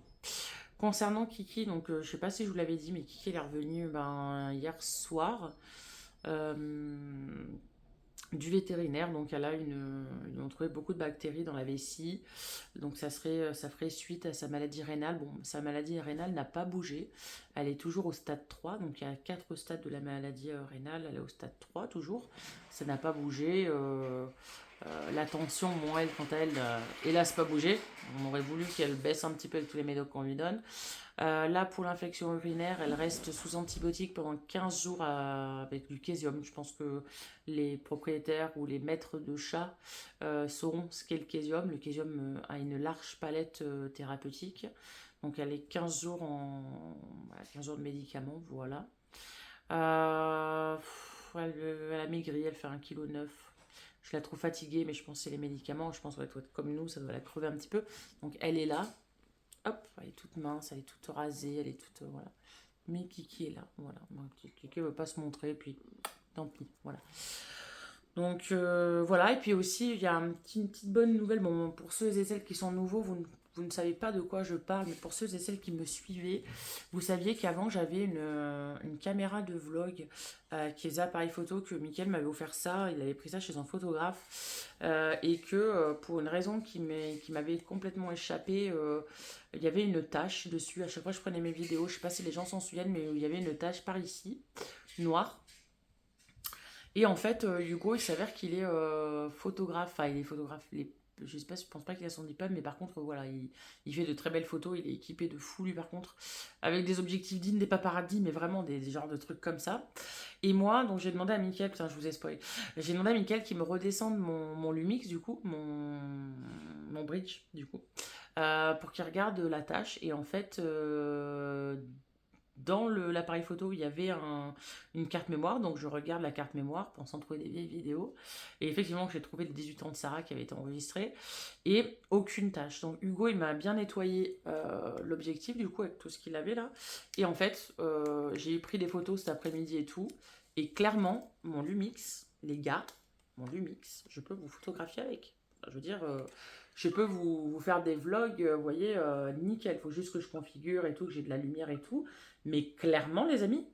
Concernant Kiki, donc je sais pas si je vous l'avais dit, mais Kiki elle est revenue hier soir du vétérinaire. Donc elle a ils ont trouvé beaucoup de bactéries dans la vessie. Donc ça ferait suite à sa maladie rénale. Bon, sa maladie rénale n'a pas bougé. Elle est toujours au stade 3. Donc il y a 4 stades de la maladie rénale. Elle est au stade 3 toujours. Ça n'a pas bougé. La tension, bon, elle, quant à elle, hélas, pas bougé. On aurait voulu qu'elle baisse un petit peu avec tous les médocs qu'on lui donne. Là, pour l'infection urinaire, elle reste sous antibiotiques pendant 15 jours avec du késium. Je pense que les propriétaires ou les maîtres de chats sauront ce qu'est le késium. Le késium a une large palette thérapeutique. Donc, elle est 15 jours, voilà, 15 jours de médicaments, voilà. Elle a maigri, elle fait 1,9 kg. Je la trouve fatiguée, mais je pense que c'est les médicaments. Je pense qu'elle doit être comme nous, ça doit la crever un petit peu. Donc, elle est là. Hop, elle est toute mince, elle est toute rasée, elle est toute... voilà. Mais Kiki est là, voilà. Kiki ne veut pas se montrer, puis tant pis, voilà. Donc voilà, et puis aussi, il y a une petite bonne nouvelle. Bon, pour ceux et celles qui sont nouveaux, vous ne savez pas de quoi je parle, mais pour ceux et celles qui me suivaient, vous saviez qu'avant, j'avais une caméra de vlog qui faisait appareil photo, que Mickaël m'avait offert ça. Il avait pris ça chez un photographe. Et que pour une raison qui m'avait complètement échappé, il y avait une tache dessus. À chaque fois que je prenais mes vidéos, je sais pas si les gens s'en souviennent, mais il y avait une tache par ici, noire. Et en fait, Hugo, il s'avère qu'il est photographe. Enfin, il est photographe. Je sais pas, je pense pas qu'il a son diplôme, mais par contre, voilà, il fait de très belles photos. Il est équipé de fou, lui, par contre, avec des objectifs dignes des paparazzis, mais vraiment des genres de trucs comme ça. Et moi, donc j'ai demandé à Mickaël, putain, je vous ai spoilé. J'ai demandé à Mickaël qu'il me redescende mon Lumix, du coup, mon bridge, du coup, pour qu'il regarde la tâche. Et en fait, dans l'appareil photo, il y avait une carte mémoire, donc je regarde la carte mémoire pensant trouver des vieilles vidéos. Et effectivement, j'ai trouvé les 18 ans de Sarah qui avait été enregistrée et aucune tâche. Donc Hugo, il m'a bien nettoyé l'objectif du coup avec tout ce qu'il avait là. Et en fait, j'ai pris des photos cet après-midi et tout. Et clairement, mon Lumix, les gars, mon Lumix, je peux vous photographier avec. Je veux dire, je peux vous faire des vlogs, vous voyez, nickel. Il faut juste que je configure et tout, que j'ai de la lumière et tout. Mais clairement, les amis,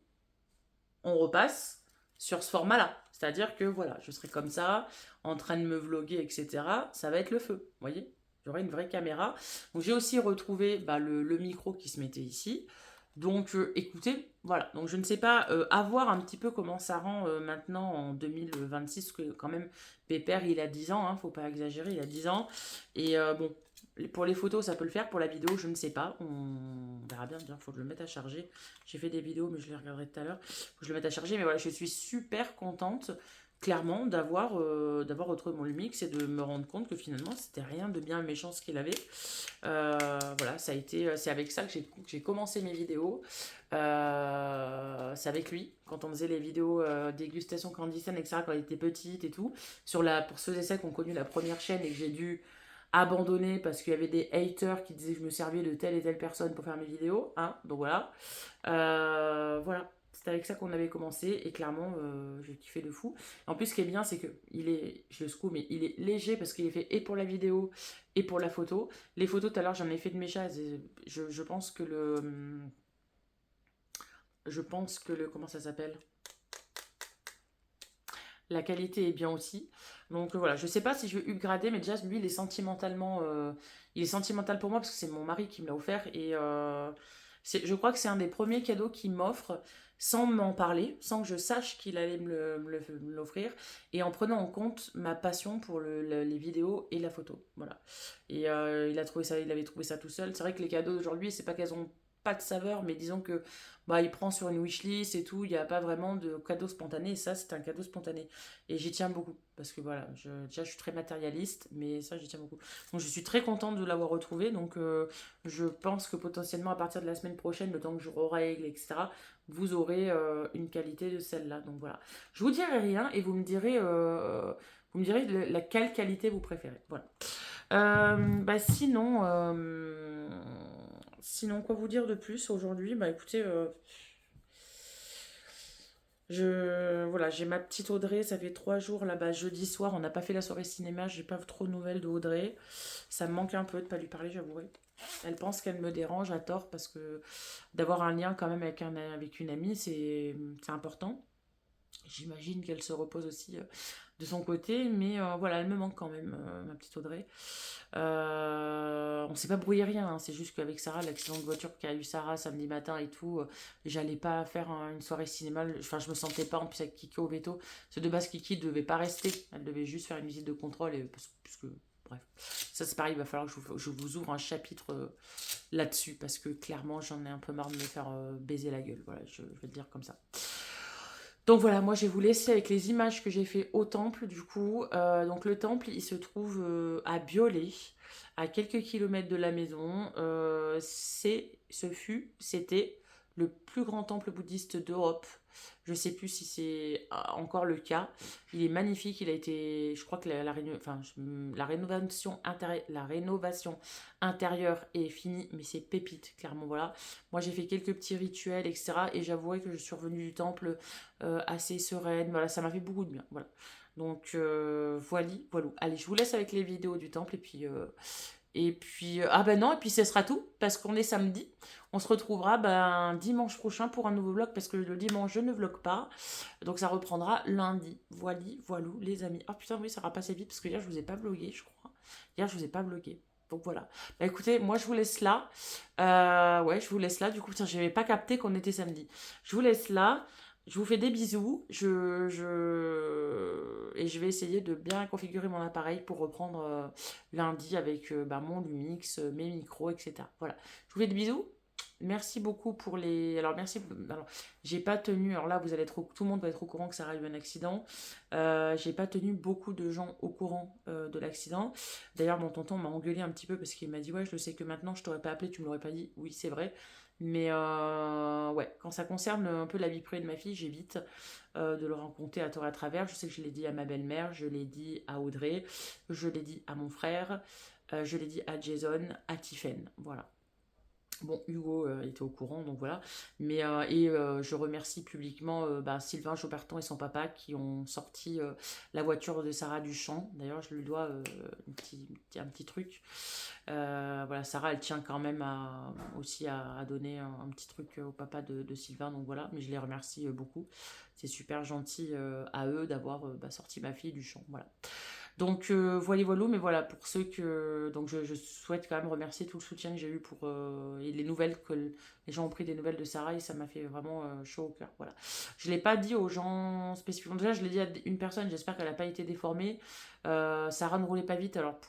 on repasse sur ce format-là. C'est-à-dire que voilà, je serai comme ça, en train de me vloguer, etc. Ça va être le feu, vous voyez. J'aurai une vraie caméra. Donc j'ai aussi retrouvé le micro qui se mettait ici. Donc écoutez, voilà. Donc je ne sais pas, à voir un petit peu comment ça rend maintenant en 2026, que quand même, Pépère, il a 10 ans, hein, faut pas exagérer, il a 10 ans. Et bon, pour les photos, ça peut le faire. Pour la vidéo, je ne sais pas. On verra bien. Il faut que je le mette à charger. J'ai fait des vidéos, mais je les regarderai tout à l'heure. Faut que je le mette à charger. Mais voilà, je suis super contente, clairement, d'avoir retrouvé mon Lumix et de me rendre compte que finalement, c'était rien de bien méchant ce qu'il avait. Voilà, ça a été, c'est avec ça que j'ai commencé mes vidéos. C'est avec lui, quand on faisait les vidéos dégustation clandestine, etc., quand il était petite et tout. Pour ceux et celles qui ont connu la première chaîne et que j'ai dû abandonné parce qu'il y avait des haters qui disaient que je me servais de telle et telle personne pour faire mes vidéos, hein, donc voilà. Voilà, c'était avec ça qu'on avait commencé et clairement, j'ai kiffé de fou. En plus, ce qui est bien, c'est que je le secoue, mais il est léger parce qu'il est fait et pour la vidéo et pour la photo. Les photos, tout à l'heure, j'en ai fait de mes chats. Je pense que comment ça s'appelle? La qualité est bien aussi. Donc voilà, je sais pas si je vais upgrader, mais déjà lui il est il est sentimental pour moi parce que c'est mon mari qui me l'a offert et je crois que c'est un des premiers cadeaux qu'il m'offre sans m'en parler, sans que je sache qu'il allait me l'offrir et en prenant en compte ma passion pour les vidéos et la photo. Voilà. Et il avait trouvé ça tout seul. C'est vrai que les cadeaux d'aujourd'hui, c'est pas qu'elles ont pas de saveur, mais disons que il prend sur une wishlist et tout, il n'y a pas vraiment de cadeau spontané, et ça c'est un cadeau spontané. Et j'y tiens beaucoup, parce que voilà, déjà je suis très matérialiste, mais ça j'y tiens beaucoup. Donc je suis très contente de l'avoir retrouvé, donc je pense que potentiellement à partir de la semaine prochaine, le temps que je règle, etc., vous aurez une qualité de celle-là. Donc voilà, je vous dirai rien et vous me direz quelle qualité vous préférez. Voilà. Sinon, quoi vous dire de plus aujourd'hui? Bah écoutez, voilà, j'ai ma petite Audrey, ça fait 3 jours là-bas, jeudi soir, on n'a pas fait la soirée cinéma, j'ai pas trop de nouvelles de Audrey. Ça me manque un peu de pas lui parler, j'avouerai. Elle pense qu'elle me dérange à tort parce que d'avoir un lien quand même avec une amie, c'est important. J'imagine qu'elle se repose aussi de son côté, mais voilà, elle me manque quand même, ma petite Audrey. On on s'est pas brouillé rien, hein, c'est juste qu'avec Sarah, l'accident de voiture qu'a eu Sarah samedi matin et tout, j'allais pas faire une soirée cinéma, enfin je me sentais pas, en plus avec Kiki au veto, parce que de base Kiki devait pas rester, elle devait juste faire une visite de contrôle, et, puisque, bref, ça c'est pareil, il va falloir que je vous ouvre un chapitre là-dessus, parce que clairement j'en ai un peu marre de me faire baiser la gueule, voilà, je vais le dire comme ça. Donc voilà, moi je vais vous laisser avec les images que j'ai fait au temple du coup. Donc le temple, il se trouve à Biolay, à quelques kilomètres de la maison. C'était le plus grand temple bouddhiste d'Europe. Je ne sais plus si c'est encore le cas. Il est magnifique, il a été, je crois que la rénovation intérieure est finie, mais c'est pépite, clairement, voilà. Moi, j'ai fait quelques petits rituels, etc. Et j'avouerai que je suis revenue du temple assez sereine. Voilà, ça m'a fait beaucoup de bien. Voilà. Donc, voilà. Allez, je vous laisse avec les vidéos du temple. Ah ben non, et puis ce sera tout, parce qu'on est samedi. On se retrouvera dimanche prochain pour un nouveau vlog, parce que le dimanche, je ne vlog pas. Donc ça reprendra lundi. Voilou, les amis. Oh putain, oui, ça va passer vite, parce que hier, je vous ai pas vlogué, je crois. Hier, je vous ai pas vlogué. Donc voilà. Bah écoutez, moi je vous laisse là. Ouais, je vous laisse là. Du coup, je n'avais pas capté qu'on était samedi. Je vous laisse là. Je vous fais des bisous. Et je vais essayer de bien configurer mon appareil pour reprendre lundi avec mon Lumix, mes micros, etc. Voilà. Je vous fais des bisous. Merci beaucoup pour les... Alors, merci... Alors, j'ai pas tenu... Alors là, vous allez être... Tout le monde va être au courant que Sarah a eu un accident. J'ai pas tenu beaucoup de gens au courant de l'accident. D'ailleurs, mon tonton m'a engueulé un petit peu parce qu'il m'a dit « Ouais, je le sais que maintenant, je t'aurais pas appelé, tu me l'aurais pas dit. » Oui, c'est vrai. Mais ouais, quand ça concerne un peu la vie privée de ma fille, j'évite de le raconter à tort et à travers. Je sais que je l'ai dit à ma belle-mère, je l'ai dit à Audrey, je l'ai dit à mon frère, je l'ai dit à Jason, à Tiffen. Voilà. Bon, Hugo était au courant, donc voilà. Mais je remercie publiquement Sylvain Joberton et son papa qui ont sorti la voiture de Sarah du champ. D'ailleurs, je lui dois un petit truc. Voilà, Sarah, elle tient quand même aussi à donner un petit truc au papa de Sylvain, donc voilà. Mais je les remercie beaucoup. C'est super gentil à eux d'avoir sorti ma fille du champ, voilà. Donc voilà, mais voilà, pour ceux que... Donc je souhaite quand même remercier tout le soutien que j'ai eu et les nouvelles que les gens ont pris des nouvelles de Sarah, et ça m'a fait vraiment chaud au cœur, voilà. Je ne l'ai pas dit aux gens spécifiquement, déjà je l'ai dit à une personne, j'espère qu'elle n'a pas été déformée. Sarah ne roulait pas vite, alors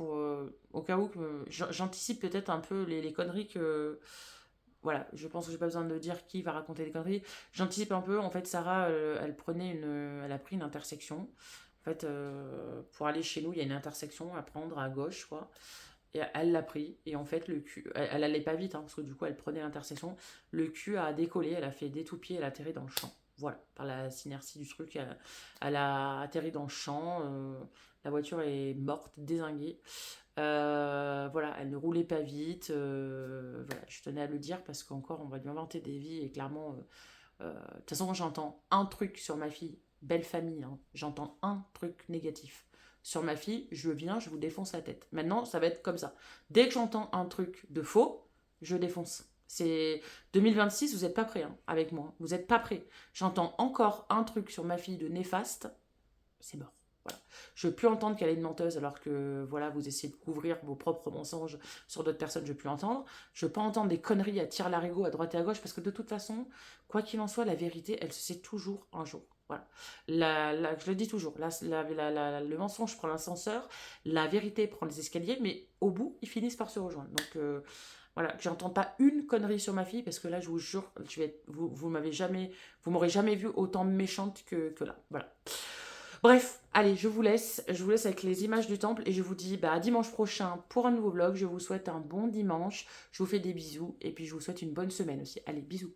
au cas où, j'anticipe peut-être un peu les conneries que... Voilà, je pense que j'ai pas besoin de dire qui va raconter des conneries. J'anticipe un peu, en fait Sarah, elle a pris une intersection. En fait, pour aller chez nous, il y a une intersection à prendre à gauche, quoi. Et elle l'a pris. Et en fait, le cul... Elle allait pas vite, hein, parce que du coup, elle prenait l'intersection. Le cul a décollé, elle a fait des tout-pieds, elle a atterri dans le champ. Voilà, par la synertie du truc, elle a atterri dans le champ. La voiture est morte, dézinguée. Voilà, elle ne roulait pas vite. Voilà, je tenais à le dire parce qu'encore, on va lui inventer des vies. Et clairement, de toute façon, j'entends un truc sur ma fille. Belle famille, hein. J'entends un truc négatif sur ma fille, je viens, je vous défonce la tête. Maintenant, ça va être comme ça. Dès que j'entends un truc de faux, je défonce. C'est 2026, vous n'êtes pas prêts hein, avec moi. Vous n'êtes pas prêts. J'entends encore un truc sur ma fille de néfaste, c'est mort. Voilà. Je ne veux plus entendre qu'elle est une menteuse alors que voilà, vous essayez de couvrir vos propres mensonges sur d'autres personnes, je ne veux plus entendre. Je ne veux pas entendre des conneries à tir larigot à droite et à gauche parce que de toute façon, quoi qu'il en soit, la vérité, elle se sait toujours un jour. Voilà. Je le dis toujours, le mensonge prend l'ascenseur, la vérité prend les escaliers, mais au bout, ils finissent par se rejoindre. Donc voilà, que j'entends pas une connerie sur ma fille, parce que là, je vous jure, vous m'aurez jamais vu autant méchante que là. Voilà. Bref, allez, je vous laisse avec les images du temple et je vous dis à dimanche prochain pour un nouveau vlog. Je vous souhaite un bon dimanche, je vous fais des bisous et puis je vous souhaite une bonne semaine aussi. Allez, bisous.